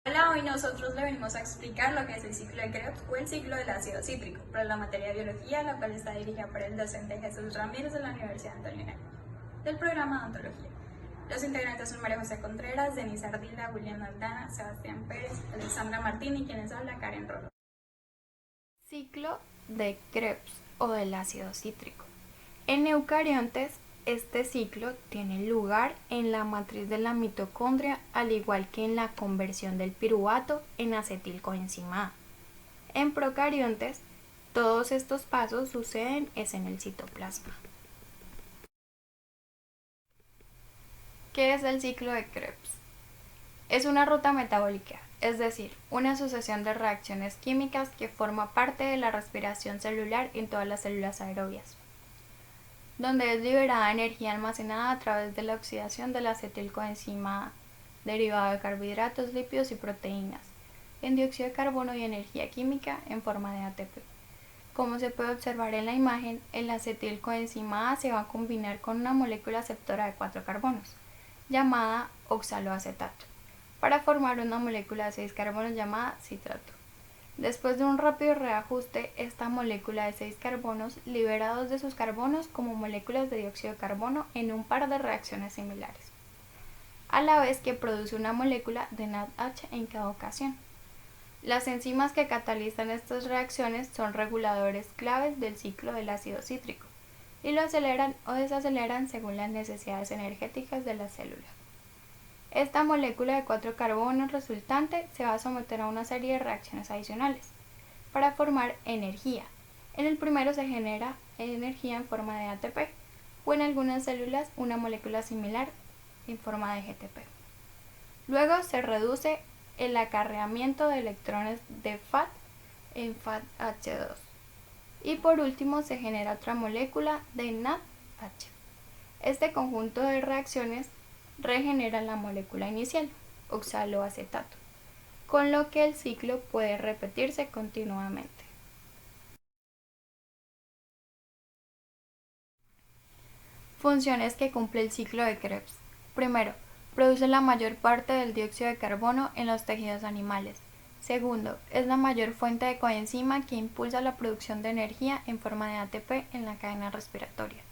Hola, hoy nosotros le venimos a explicar lo que es el ciclo de Krebs o el ciclo del ácido cítrico, para la materia de biología, la cual está dirigida por el docente Jesús Ramírez de la Universidad Antonio Nariño, del programa de Ontología. Los integrantes son María José Contreras, Denise Ardila, Julián Aldana, Sebastián Pérez, Alexandra Martín y quienes habla Karen Rolo. Ciclo de Krebs o del ácido cítrico. En eucariontes, este ciclo tiene lugar en la matriz de la mitocondria, al igual que en la conversión del piruvato en acetilcoenzima A. En procariontes, todos estos pasos suceden en el citoplasma. ¿Qué es el ciclo de Krebs? Es una ruta metabólica, es decir, una sucesión de reacciones químicas que forma parte de la respiración celular en todas las células aerobias, donde es liberada energía almacenada a través de la oxidación de la acetilcoenzima A, derivado de carbohidratos, lípidos y proteínas, en dióxido de carbono y energía química en forma de ATP. Como se puede observar en la imagen, el acetilcoenzima A se va a combinar con una molécula aceptora de 4 carbonos, llamada oxaloacetato, para formar una molécula de 6 carbonos llamada citrato. Después de un rápido reajuste, esta molécula de 6 carbonos libera 2 de sus carbonos como moléculas de dióxido de carbono en un par de reacciones similares, a la vez que produce una molécula de NADH en cada ocasión. Las enzimas que catalizan estas reacciones son reguladores claves del ciclo del ácido cítrico y lo aceleran o desaceleran según las necesidades energéticas de la célula. Esta molécula de 4 carbonos resultante se va a someter a una serie de reacciones adicionales para formar energía. En el primero se genera energía en forma de ATP o en algunas células una molécula similar en forma de GTP. Luego se reduce el acarreamiento de electrones de FAT en FATH2. Y por último se genera otra molécula de NADH. Este conjunto de reacciones regenera la molécula inicial, oxaloacetato, con lo que el ciclo puede repetirse continuamente. Funciones que cumple el ciclo de Krebs. Primero, produce la mayor parte del dióxido de carbono en los tejidos animales. Segundo, es la mayor fuente de coenzima que impulsa la producción de energía en forma de ATP en la cadena respiratoria.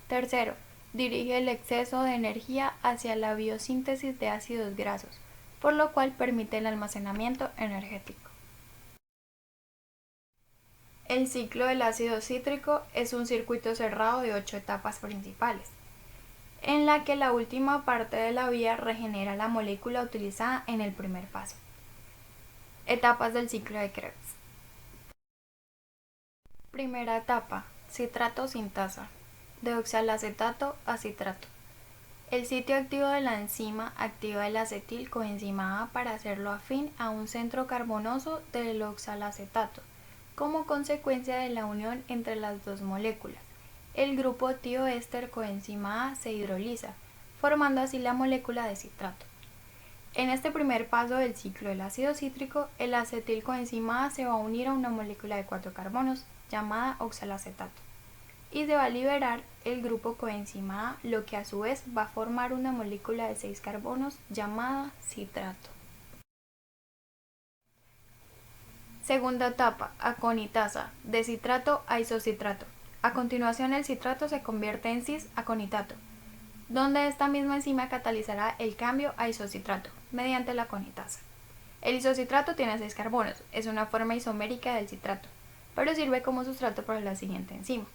Tercero, dirige el exceso de energía hacia la biosíntesis de ácidos grasos, por lo cual permite el almacenamiento energético. El ciclo del ácido cítrico es un circuito cerrado de 8 etapas principales, en la que la última parte de la vía regenera la molécula utilizada en el primer paso. Etapas del ciclo de Krebs. Primera etapa, citrato sintasa, de oxalacetato a citrato. El sitio activo de la enzima activa el acetilcoenzima A para hacerlo afín a un centro carbonoso del oxalacetato, como consecuencia de la unión entre las dos moléculas. El grupo tioéster coenzima A se hidroliza, formando así la molécula de citrato. En este primer paso del ciclo del ácido cítrico, el acetilcoenzima A se va a unir a una molécula de 4 carbonos llamada oxalacetato y se va a liberar el grupo coenzima A, lo que a su vez va a formar una molécula de 6 carbonos llamada citrato. Segunda etapa, aconitasa, de citrato a isocitrato. A continuación el citrato se convierte en cis-aconitato, donde esta misma enzima catalizará el cambio a isocitrato mediante la aconitasa. El isocitrato tiene 6 carbonos, es una forma isomérica del citrato, pero sirve como sustrato para la siguiente enzima,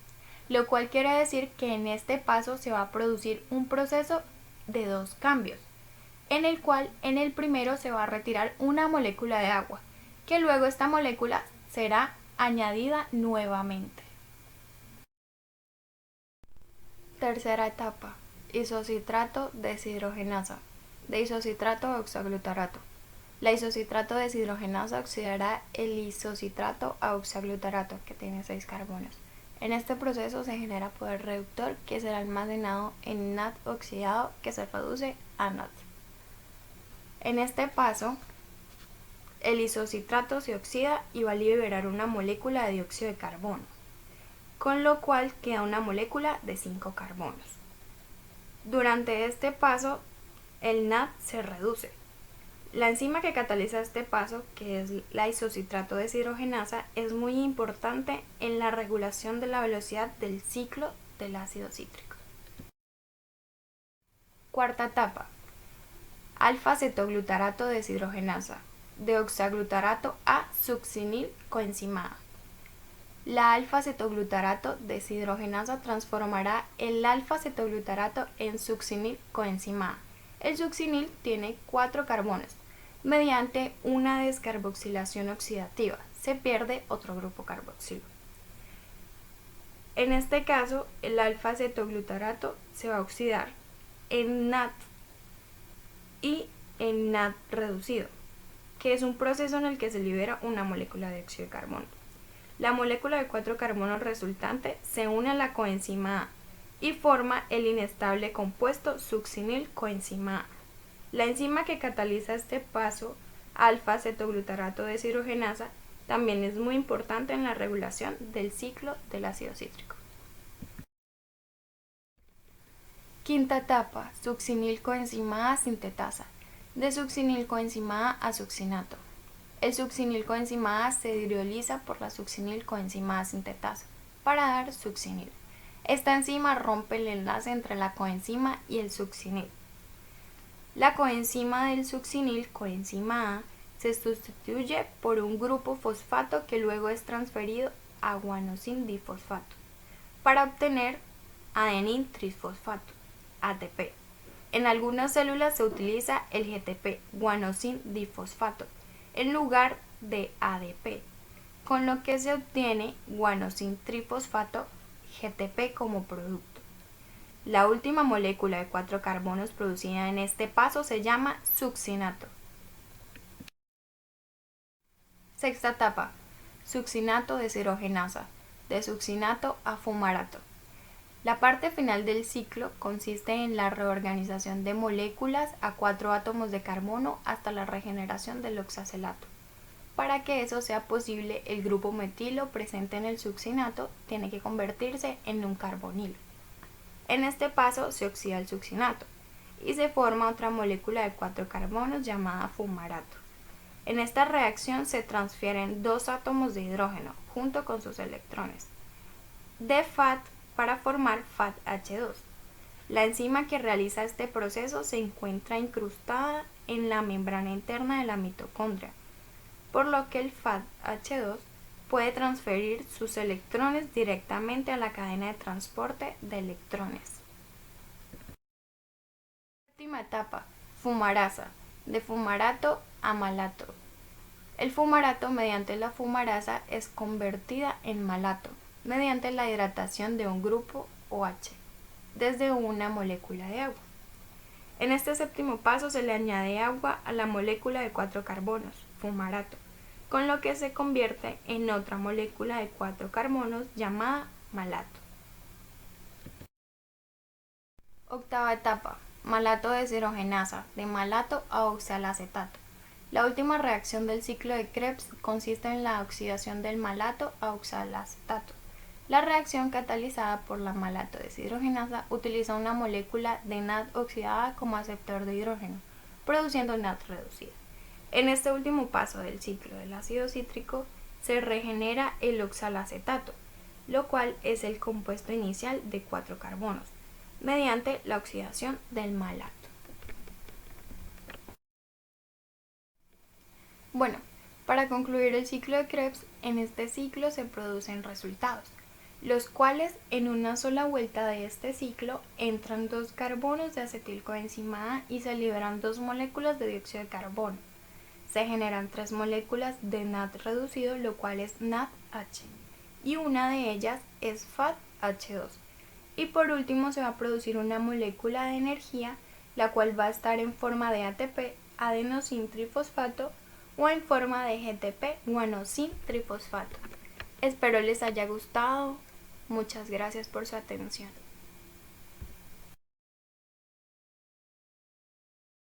lo cual quiere decir que en este paso se va a producir un proceso de 2 cambios, en el cual en el primero se va a retirar una molécula de agua, que luego esta molécula será añadida nuevamente. Tercera etapa, isocitrato deshidrogenasa, de isocitrato a oxaglutarato. La isocitrato deshidrogenasa oxidará el isocitrato a oxaglutarato, que tiene 6 carbonos. En este proceso se genera poder reductor que será almacenado en NAD oxidado, que se reduce a NAD. En este paso, el isocitrato se oxida y va a liberar una molécula de dióxido de carbono, con lo cual queda una molécula de 5 carbonos. Durante este paso, el NAD se reduce, La enzima que cataliza este paso, que es la isocitrato deshidrogenasa, es muy importante en la regulación de la velocidad del ciclo del ácido cítrico. Cuarta etapa: alfa-cetoglutarato deshidrogenasa, deoxaglutarato a succinil coenzima A. La alfa-cetoglutarato deshidrogenasa transformará el alfa-cetoglutarato en succinil coenzima A. El succinil tiene 4 carbonos. Mediante una descarboxilación oxidativa se pierde otro grupo carboxilo. En este caso, el alfa-cetoglutarato se va a oxidar en NAD y en NAD reducido, que es un proceso en el que se libera una molécula de dióxido de carbono. La molécula de 4 carbonos resultante se une a la coenzima A y forma el inestable compuesto succinil coenzima A. La enzima que cataliza este paso, alfa-cetoglutarato deshidrogenasa, también es muy importante en la regulación del ciclo del ácido cítrico. Quinta etapa: succinil coenzima A sintetasa, de succinil coenzima A a succinato. El succinil coenzima A se hidroliza por la succinil coenzima A sintetasa para dar succinil. Esta enzima rompe el enlace entre la coenzima y el succinil. La coenzima del succinil, coenzima A, se sustituye por un grupo fosfato que luego es transferido a guanosin difosfato para obtener adenin trisfosfato, ATP. En algunas células se utiliza el GTP, guanosin difosfato, en lugar de ADP, con lo que se obtiene guanosin trifosfato, GTP, como producto. La última molécula de 4 carbonos producida en este paso se llama succinato. Sexta etapa: succinato deshidrogenasa, de succinato a fumarato. La parte final del ciclo consiste en la reorganización de moléculas a 4 átomos de carbono hasta la regeneración del oxacelato. Para que eso sea posible, el grupo metilo presente en el succinato tiene que convertirse en un carbonilo. En este paso se oxida el succinato y se forma otra molécula de 4 carbonos llamada fumarato. En esta reacción se transfieren 2 átomos de hidrógeno junto con sus electrones de FAT para formar FATH2. La enzima que realiza este proceso se encuentra incrustada en la membrana interna de la mitocondria, por lo que el FATH2 puede transferir sus electrones directamente a la cadena de transporte de electrones. Última etapa: fumarasa, de fumarato a malato. El fumarato, mediante la fumarasa, es convertida en malato mediante la hidratación de un grupo OH desde una molécula de agua. En este séptimo paso se le añade agua a la molécula de 4 carbonos, fumarato, con lo que se convierte en otra molécula de 4 carbonos llamada malato. Octava etapa: malato deshidrogenasa, de malato a oxalacetato. La última reacción del ciclo de Krebs consiste en la oxidación del malato a oxalacetato. La reacción catalizada por la malato deshidrogenasa utiliza una molécula de NAD oxidada como aceptor de hidrógeno, produciendo NAD reducida. En este último paso del ciclo del ácido cítrico se regenera el oxalacetato, lo cual es el compuesto inicial de 4 carbonos, mediante la oxidación del malato. Bueno, para concluir el ciclo de Krebs, en este ciclo se producen resultados, los cuales en una sola vuelta de este ciclo entran 2 carbonos de acetilcoenzima A y se liberan 2 moléculas de dióxido de carbono. Se generan 3 moléculas de NAD reducido, lo cual es NADH, y una de ellas es FADH2. Y por último se va a producir una molécula de energía, la cual va a estar en forma de ATP, adenosin trifosfato, o en forma de GTP, guanosin trifosfato. Espero les haya gustado. Muchas gracias por su atención.